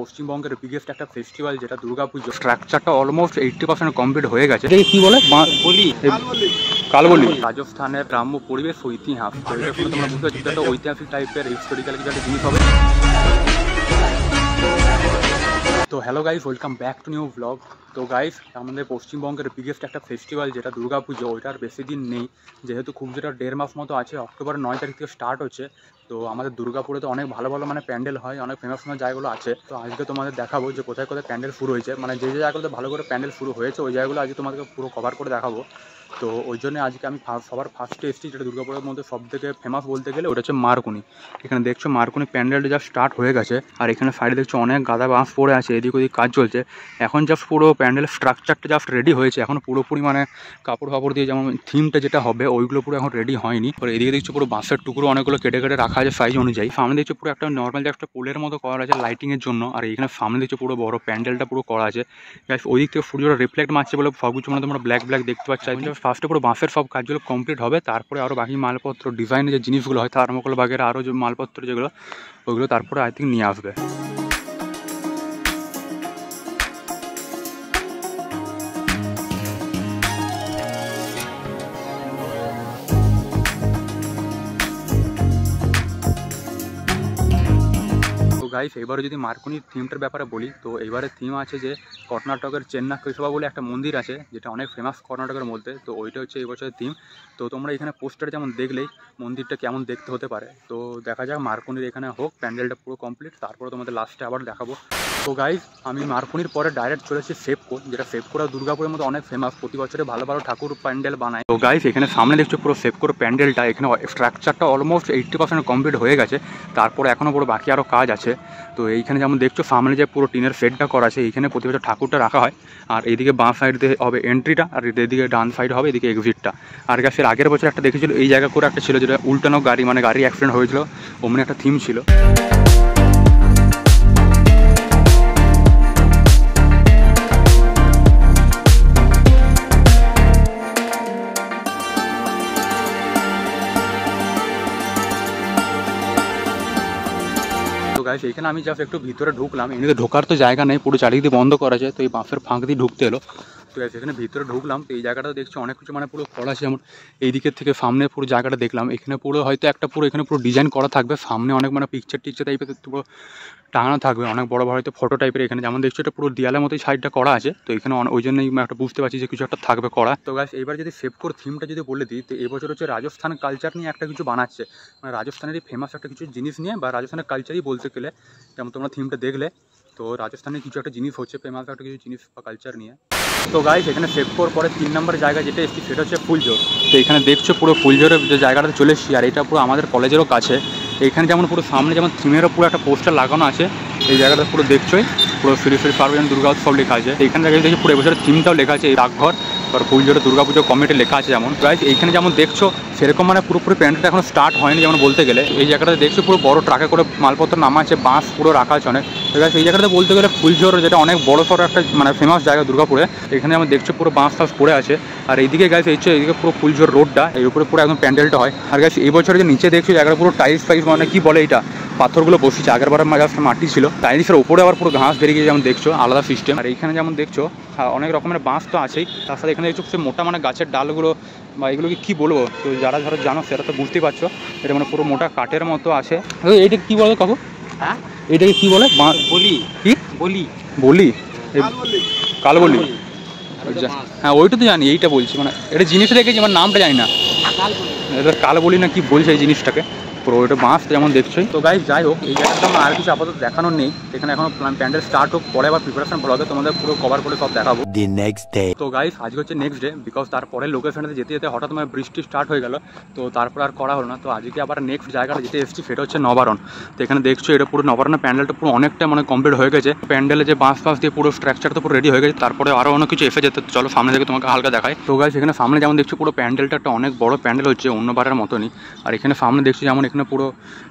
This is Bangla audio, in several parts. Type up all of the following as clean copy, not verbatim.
পশ্চিমবঙ্গের বিগেস্ট একটা ফেস্টিভ্যাল যেটা দুর্গাপুজো, স্ট্রাকচারটা অলমোস্ট 80% কমপ্লিট হয়ে গেছে। কি বলে কালবলি, রাজস্থানের গ্রাম্য পরিবেশ ও ইতিহাস। তো এটা শুনে তোমরা বুঝতে পারছো একটা ঐতিহাসিক টাইপের হিস্টোরিক্যাল কিছু একটা জিনিস হবে। তো hello guys, welcome back to new blog. তো গাইস, আমাদের পশ্চিমবঙ্গের বিগেস্ট একটা ফেস্টিভ্যাল যেটা দুর্গাপুজো, ওইটার বেশি দিন নেই, যেহেতু খুব যেটা 1.5 মাস মতো আছে। অক্টোবর 9 তারিখ থেকে স্টার্ট হচ্ছে। তো আমাদের দুর্গাপুরে তো অনেক ভালো ভালো প্যান্ডেল হয়, অনেক ফেমাস জায়গাগুলো আছে। তো আজকে তোমাদের দেখাবো যে কোথায় কোথায় প্যান্ডেল শুরু হয়েছে, যে জায়গাগুলোতে ভালো করে প্যান্ডেল শুরু হয়েছে ওই জায়গাগুলো আজকে তোমাদেরকে পুরো কভার করে দেখাবো। তো ওই জন্য আজকে আমি সবার ফার্স্টে এসেছি, যেটা দুর্গাপুরের মধ্যে সব থেকে ফেমাস বলতে গেলে ওটা হচ্ছে মারকুনি। এখানে দেখছো মারকুনি প্যান্ডেলটা জাস্ট স্টার্ট হয়ে গেছে, আর এখানে সাইডে দেখছো অনেক গাদা বাঁশ পড়ে আছে, এদিক ওদিক কাজ চলছে। এখন জাস্ট পুরো প্যান্ডেল স্ট্রাকচারটা জাস্ট রেডি হয়েছে, এখন পুরোপুরি কাপড় ফাপড় দিয়ে যেমন থিমটা যেটা হবে ওইগুলো পুরো এখন রেডি হয়নি। এদিকে দেখছো পুরো বাঁশের টুকরো অনেকগুলো কেটে কেটে রাখা আছে সাইজ অনুযায়ী। সামনে দেখছো পুরো একটা নর্মাল যে একটা পোলের মতো করা আছে লাইটিংয়ের জন্য, আর এখানে সামনে দেখছো পুরো বড় প্যান্ডেলটা পুরো করা আছে। ওই দিক থেকে সূর্যটা রিফ্লেক্ট মারছে বলে সব কিছু তোমরা ব্ল্যাক ব্ল্যাক দেখতে পাচ্ছ। ফার্স্টে পুরো বাঁশের সব কাজগুলো কমপ্লিট হবে, তারপরে আরও বাকি মালপত্র ডিজাইনের যে জিনিসগুলো হয় থার্মোকল বাগেরা আরও যে মালপত্র যেগুলো ওইগুলো তারপরে আই থিঙ্ক নিয়ে আসবে। গাইস, এবারে যদি মারকুনির থিমটার ব্যাপারে বলি, তো এবারে থিম আছে যে কর্ণাটকের চেন্নাই কেশবা বলে একটা মন্দির আছে, যেটা অনেক ফেমাস কর্ণাটকের মধ্যে। তো ওইটা হচ্ছে এই বছরের থিম। তো তোমরা এখানে পোস্টারে যেমন দেখলেই মন্দিরটা কেমন দেখতে হতে পারে। তো দেখা যাক মারকুনির এখানে হোক, প্যান্ডেলটা পুরো কমপ্লিট, তারপরে তোমাদের লাস্টে আবার দেখাবো। তো গাইস, আমি মারকুনির পরে ডাইরেক্ট চলেছি ফেপকো, যেটা ফেপকোরা দুর্গাপুরের মধ্যে অনেক ফেমাস, প্রতি বছরে ভালো ভালো ঠাকুর প্যান্ডেল বানায়। তো গাইস, এখানে সামনে দেখছো পুরো ফেপকোর প্যান্ডেলটা, এখানে স্ট্রাকচারটা অলমোস্ট 80% কমপ্লিট হয়ে গেছে, তারপরে এখনও পুরো বাকি আরও কাজ আছে। তো এইখানে যেমন দেখছো সামনে যে পুরো টিনের সেটটা করা আছে, এইখানে প্রতি বছর ঠাকুরটা রাখা হয়, আর এইদিকে বাঁ সাইড দিয়ে হবে এন্ট্রিটা, আর এদিকে ডান সাইড হবে এদিকে এক্সিটটা। আর গ্যাসের আগের বছর একটা দেখেছিল এই জায়গা করে একটা ছিল, যেটা উল্টানো গাড়ি গাড়ি অ্যাক্সিডেন্ট হয়েছিল, ওমনি একটা থিম ছিল। এখানে আমি জাস্ট একটু ভিতরে ঢুকলাম, এমনিতে ঢোকার তো জায়গা নেই, পুরো চারিদিকে বন্ধ করা আছে। তো এই বাঁশের ফাঁক দিয়ে ঢুকতে এলো। তো এখানে ভিতরে ঢুকলাম, তো এই জায়গাটা দেখছি অনেক কিছু পুরো করা আছে। যেমন এই দিকের থেকে সামনে পুরো জায়গাটা দেখলাম, এখানে পুরো হয়তো একটা পুরো এখানে পুরো ডিজাইন করা থাকবে, সামনে অনেক পিকচার টিকচার টাইপের পুরো টাঙানো থাকবে, অনেক বড় বড় হয়তো ফটো টাইপের। এখানে যেমন দেখছো এটা পুরো দেয়ালের মতোই সাইডটা করা আছে। তো এখানে ওই জন্যই একটা বুঝতে পারছি যে কিছু একটা থাকবে করা। তো গাইস, এবার যদি ফেপকোর থিমটা যদি বলে দিই, তো এবছর হচ্ছে রাজস্থান কালচার নিয়ে একটা কিছু বানাচ্ছে, রাজস্থানেরই ফেমাস একটা কিছু জিনিস নিয়ে, বা রাজস্থানের কালচারই বলতে গেলে। যেমন তোমরা থিমটা দেখলে, তো রাজস্থানের কিছু একটা জিনিস হচ্ছে ফেমাস একটা কিছু জিনিস বা কালচার নিয়ে। তো গাইস, এখানে ফেপকোর পরে 3 নম্বর জায়গা যেটা এসেছি সেটা হচ্ছে ফুলঝোর। তো এখানে দেখছো পুরো ফুলঝোরের যে জায়গাটাতে চলে এসেছি, আর এটা পুরো আমাদের কলেজেরও কাছে। এখানে যেমন পুরো সামনে যেমন থিমেরও পুরো একটা পোস্টার লাগানো আছে, এই জায়গাটা পুরো দেখছোই, পুরো শ্রী শ্রী পার্বতী দুর্গা উৎসব লেখা আছে। এখানে দেখছি পুরো এবছরের থিমটাও লেখা আছে, এই ডাকঘর আর ফুলঝোরে দুর্গাপুজো কমিটি লেখা আছে। যেমন গাইস, এইখানে যেমন দেখছো সেরকম পুরোপুরি প্যান্ডেলটা এখন স্টার্ট হয়নি যেমন বলতে গেলে। এই জায়গাটা দেখছো পুরো বড় ট্রাকে করে মালপত্র নামা আছে, বাঁশ পুরো রাখা আছে অনেক। তো গাইস, এই জায়গাটা বলতে গেলে ফুলঝোর, যেটা অনেক বড় সড়ো একটা ফেমাস জায়গা দুর্গাপুরে। এখানে যেমন দেখছো পুরো বাঁশ টাস পড়ে আছে, আর এইদিকে গাইস এই এইদিকে পুরো ফুলঝোর রোডটা, এর উপরে পুরো একদম প্যান্ডেলটা হয়। আর গাইস, এই বছরে যে নিচে দেখছো জায়গাটা পুরো টাইলস ফাইলস কি বলে এটা, পাথরগুলো বসেছে, আগের বারের মাটি ছিল, টাইলসের উপরে আবার পুরো ঘাস বেরিয়ে গিয়ে যেমন দেখছো আলাদা সিস্টেম। আর এইখানে যেমন দেখছো অনেক রকমের বাঁশ তো আছেই, তার সাথে এখানে দেখছো সে মোটা গাছের ডালগুলো, বা এগুলোকে কী বলবো, তো যারা ধরো জানো সেটা তো বুঝতেই পারছো। এটা পুরো মোটা কাঠের মতো আছে। এইটা কী বলে কাকু? হ্যাঁ, এইটাকে কী বলে? বলি। কি বলি? বলি, কালবলি। হ্যাঁ, ওইটা তো জানি, এইটা বলছি এটা জিনিস রেখেছি, নামটা জানি না, এটা কালবলি না কি বলছে এই জিনিসটাকে। পুরো ওইটা বাঁশ যেমন দেখছোই। তো গাইস, যাই হোক, এই জায়গাটা আমার আর কিছু আপাতত দেখানোর নেই। এখানে এখনো প্যান্ডেল স্টার্ট হোক, পরে আবার প্রিপারেশন ব্লগে তোমাদের পুরো কভার করে সব দেখাবো। তো গাইস, আজকে হচ্ছে নেক্সট ডে, বিকজ তারপরে লোকেশনে যেতে যেতে হঠাৎ বৃষ্টি স্টার্ট হয়ে গেল, তো তারপর আর করা হলো না। তো আজকে আবার নেক্সট জায়গাটা যেতে এসেছি সেটা হচ্ছে নবারণ। তো এখানে দেখছো এটা পুরো নবারণের প্যান্ডেলটা পুরো অনেকটা কমপ্লিট হয়ে গেছে। প্যান্ডেলে যে বাঁশ দিয়ে পুরো স্ট্রাকচার তো পুরো রেডি হয়ে গেছে, তারপরে আরও অনেক কিছু এসে যেতে। চলো সামনে থেকে তোমাকে হালকা দেখায়। তো গাইস, এখানে সামনে যেমন দেখছো পুরো প্যান্ডেলটা একটা অনেক বড় প্যান্ডেল হচ্ছে অন্যবারের মতনই। আর এখানে সামনে দেখছো যেমন এখানে এখানে পুরো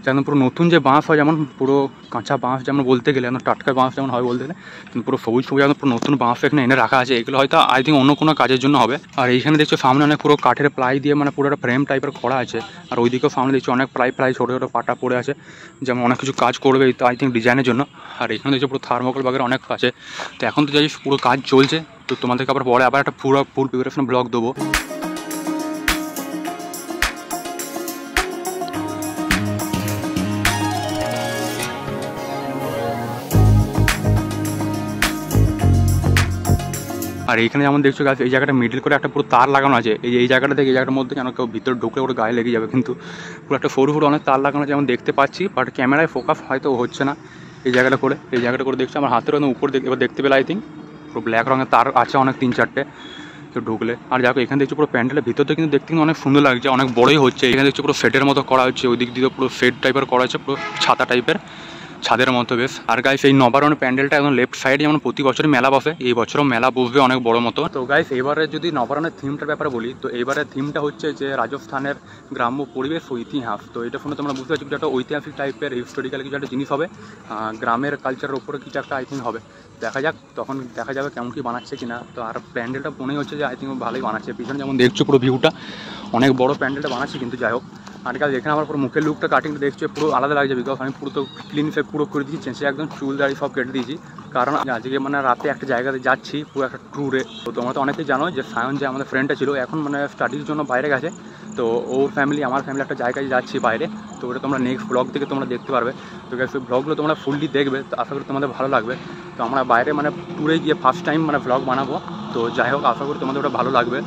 যেমন পুরো নতুন যে বাঁশ হয়, যেমন পুরো কাঁচা বাঁশ যেমন বলতে গেলে, যেমন টাটকা বাঁশ যেমন হয় বলতে গেলে, কিন্তু পুরো সবুজ সবুজ যেমন পুরো নতুন বাঁশ এখানে এনে রাখা আছে। এগুলো হয়তো আই থিঙ্ক অন্য কোনো কাজের জন্য হবে। আর এইখানে দেখছো সামনে অনেক পুরো কাঠের প্লাই দিয়ে মানে পুরো একটা ফ্রেম টাইপের করা আছে। আর ওইদিকেও সামনে দেখছি অনেক প্লাই ছোটো ছোটো পাটা পড়ে আছে, যেমন অনেক কিছু কাজ করবে তো আই থিঙ্ক ডিজাইনের জন্য। আর এখানে দেখছো পুরো থার্মোকল বাগের অনেক আছে। তো এখন তো যাই পুরো কাজ চলছে, তো তোমাদেরকে আবার পরে আবার একটা ফুল প্রিপারেশন ব্লগ দেবো। আর এইখানে যেমন দেখছো গাছ, এই জায়গাটা মিডল করে একটা পুরো তার লাগানো আছে। এই জায়গাটা থেকে এই জায়গাটার মধ্যে যেন কেউ ভিতরে ঢুকলে ওটা গায়ে লেগে যাবে, কিন্তু পুরো একটা সরু অনেক তার লাগানো যেমন দেখতে পাচ্ছি, বাট ক্যামেরায় ফোকাস হয়তো হচ্ছে না। এই জায়গাটা করে দেখছো আমার হাতের উপর এবার দেখতে পেলে আই থিঙ্ক পুরো ব্ল্যাক রঙের তার আছে অনেক 3-4টে তো ঢুকলে। আর দেখো এখানে দেখছো পুরো প্যান্ডেলের ভিতরটা কিন্তু দেখতে অনেক সুন্দর লাগছে, অনেক বড়ই হচ্ছে। এখানে দেখছো পুরো শেডের মতো করা হচ্ছে, ওই দিক দিয়ে পুরো শেড টাইপের করা হচ্ছে, পুরো ছাতা টাইপের ছাদের মতো বেশ। আর গাইস এই নবারণ প্যান্ডেলটা একদম লেফট সাইডে যেমন প্রতি বছরই মেলা বসে, এই বছরও মেলা বসবে অনেক বড় মতো। তো গাইস এবারে যদি নবারণের থিমটার ব্যাপারে বলি, তো এইবারের থিমটা হচ্ছে যে রাজস্থানের গ্রাম্য পরিবেশ ও ইতিহাস। তো এটা শুনে তোমরা বুঝতে পারছো একটা ঐতিহাসিক টাইপের হিস্টোরিক্যাল কিছু একটা জিনিস হবে, গ্রামের কালচারের উপরে কিছু একটা আই থিঙ্ক হবে। দেখা যাক, তখন দেখা যাবে কেমন কি বানাচ্ছে কিনা। তো আর প্যান্ডেলটা মনেই হচ্ছে যে আই থিঙ্ক ভালোই বানাচ্ছে। পিছনে যেমন দেখছো পুরো ভিউটা অনেক বড় প্যান্ডেলটা বানাচ্ছে, কিন্তু যাই হোক। আর কাজ এখানে আমার পুরো মুখের লুকটা কাটিংটা দেখছো পুরো আলাদা লাগছে, বিকজ আমি পুরো তো ক্লিন শেপ পুরো করে দিয়েছি, চেঞ্জে একদম চুল দাড়ি সব কেটে দিয়েছি। কারণ আজকে মানে রাতে একটা জায়গাতে যাচ্ছি পুরো একটা ট্যুরে। তো তোমরা তো অনেকেই জানো যে সায়ন যে আমাদের ফ্রেন্ডটা ছিল এখন মানে স্টাডির জন্য বাইরে গেছে। তো ওর ফ্যামিলি আমার ফ্যামিলি একটা জায়গায় যাচ্ছি বাইরে। তো ওটা তোমরা নেক্সট ব্লগ থেকে তোমরা দেখতে পারবে। তো সেই ব্লগগুলো তোমরা ফুললি দেখবে, তো আশা করি তোমাদের ভালো লাগবে। তো আমরা বাইরে মানে ট্যুরে গিয়ে ফার্স্ট টাইম মানে ব্লগ বানাবো। তো যাই হোক, আশা করি তোমাদের ওটা ভালো লাগবে।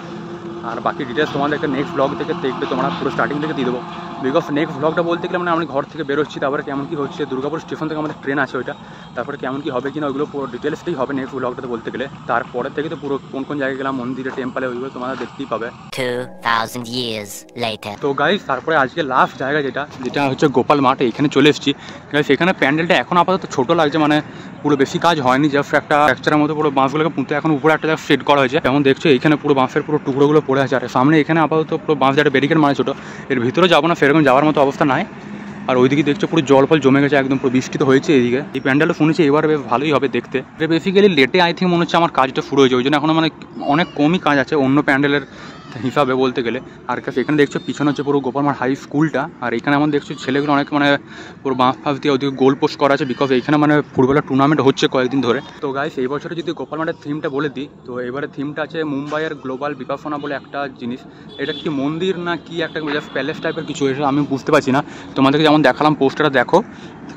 আর বাকি ডিটেলস তোমাদেরকে নেক্সট ব্লগ থেকে দেখবে, তোমরা পুরো স্টার্টিং থেকে দিয়ে দেবো। বিকজ নেক্সট ব্লগটা বলতে গেলে মানে আমি ঘর থেকে বেরোচ্ছি, তারপরে কেমন কী হচ্ছে দুর্গাপুর স্টেশন থেকে আমাদের ট্রেন আছে ওইটা, তারপরে কেমন কী হবে কিনা ওইগুলো পুরো ডিটেলসটাই হবে নেক্সট ব্লগটাতে বলতে গেলে। তারপরে থেকে তো পুরো কোন কোন জায়গায় গেলাম, মন্দিরে, টেম্পলে, ওইগুলো তোমরা দেখতেই পাবে 2000 years later। তো গাইস তারপরে আজকে লাস্ট জায়গা যেটা হচ্ছে গোপাল মাঠ, এখানে চলে এসেছি। গাইস এখানে প্যান্ডেলটা এখন আপাতত ছোটো লাগছে, মানে পুরো বেশি কাজ হয়নি, জাস্ট একটা স্ট্রাকচারের মতো পুরো বাঁশগুলোকে পুঁতে এখন উপরে একটা জায়গা সেট করা হয়েছে। যেমন দেখছো এখানে পুরো বাঁশের পুরো টুকরোগুলো পড়ে আছে। আর সামনে এখানে আপাতত পুরো বাঁশ একটা ব্যারিকেড মানে ছোটো, এর ভিতরে যাবো না, সেরকম যাওয়ার মতো অবস্থা নাই। আর ওইদিকে দেখছো পুরো জল ফল জমে গেছে, একদম পুরো বৃষ্টি তো হয়েছে এদিকে। এই প্যান্ডেলটা শুনেছি এবার বেশ ভালোই হবে দেখতে। বেসিক্যালি লেটে আই থিঙ্ক মনে হচ্ছে আমার কাজটা শুরু হয়েছে, ওই জন্য এখন মানে অনেক কমই কাজ আছে অন্য প্যান্ডেলের হিসাবে বলতে গেলে। আর এখানে দেখছো পিছনে হচ্ছে পুরো গোপালমাঠ হাই স্কুলটা। আর এখানে আমার দেখছো ছেলেগুলো অনেক মানে পুরো বাঁশ ফাঁস দিয়ে ওদিকে গোল পোস্ট করা আছে, বিকজ এখানে মানে ফুটবলের টুর্নামেন্ট হচ্ছে কয়েকদিন ধরে। তো গাইস এই বছরে যদি গোপালমাঠের থিমটা বলে দিই, তো এবারে থিমটা আছে মুম্বাইয়ের গ্লোবাল বিপাসনা বলে একটা জিনিস। এটা কি মন্দির না কি একটা প্যালেস টাইপের কিছু, এটা আমি বুঝতে পারছি না। তোমাদেরকে যেমন দেখালাম পোস্টারটা দেখো,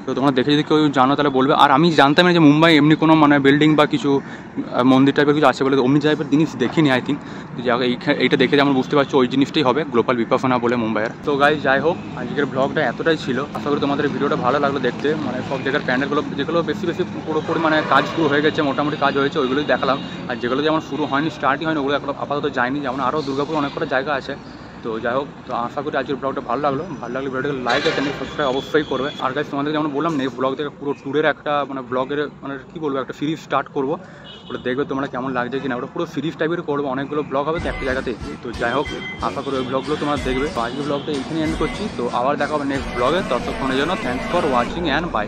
তো তোমরা দেখে যদি কেউ জানো তাহলে বলবে। আর আমি জানতাম না যে মুম্বাই এমনি কোনো মানে বিল্ডিং বা কিছু মন্দির টাইপের কিছু আছে বলে, অমনি টাইপের জিনিস দেখিনি আই থিঙ্ক। এইটা দেখে যেমন বুঝতে পারছি ওই জিনিসটাই হবে গ্লোবাল বিপাসনা বলে মুম্বাইয়ের। তো গাইস যাই হোক, আজকের ব্লগটা এতটাই ছিল। আশা করি তোমাদের ভিডিওটা ভালো লাগলো দেখতে। মানে সব জায়গার প্যান্ডেলগুলো যেগুলো বেশি পুরোপুরি মানে কাজ শুরু হয়ে গেছে, মোটামুটি কাজ হয়েছে, ওইগুলোই দেখালাম। আর যেগুলো যেমন শুরু হয়নি, স্টার্টই হয়নি, ওগুলো আপাতত যায়নি। যেমন আরও দুর্গাপুর অনেক কটা জায়গা আছে। তো যাই হোক, তো আশা করি আজকের ব্লগটা ভালো লাগলে ভিডিওটাকে লাইক আর চ্যানেল সাবস্ক্রাইব অবশ্যই করবে। আর গাইস তোমাদের যেমন বললাম নেক্সট ব্লগ থেকে পুরো ট্যুরের একটা মানে ব্লগের মানে কী বলবো একটা সিরিজ স্টার্ট করবো, ওটা দেখবে তোমরা কেমন লাগছে কিনা। ওটা পুরো সিরিজ টাইপের করবো, অনেকগুলো ব্লগ হবে তো একটা জায়গাতে। তো যাই হোক, আশা করি ওই ব্লগগুলো তোমরা দেখবে। তো আজকের ব্লগটা এখানে এন্ড করছি, তো আবার দেখা হবে নেক্সট ব্লগে। ততক্ষণের জন্য thanks for watching and by.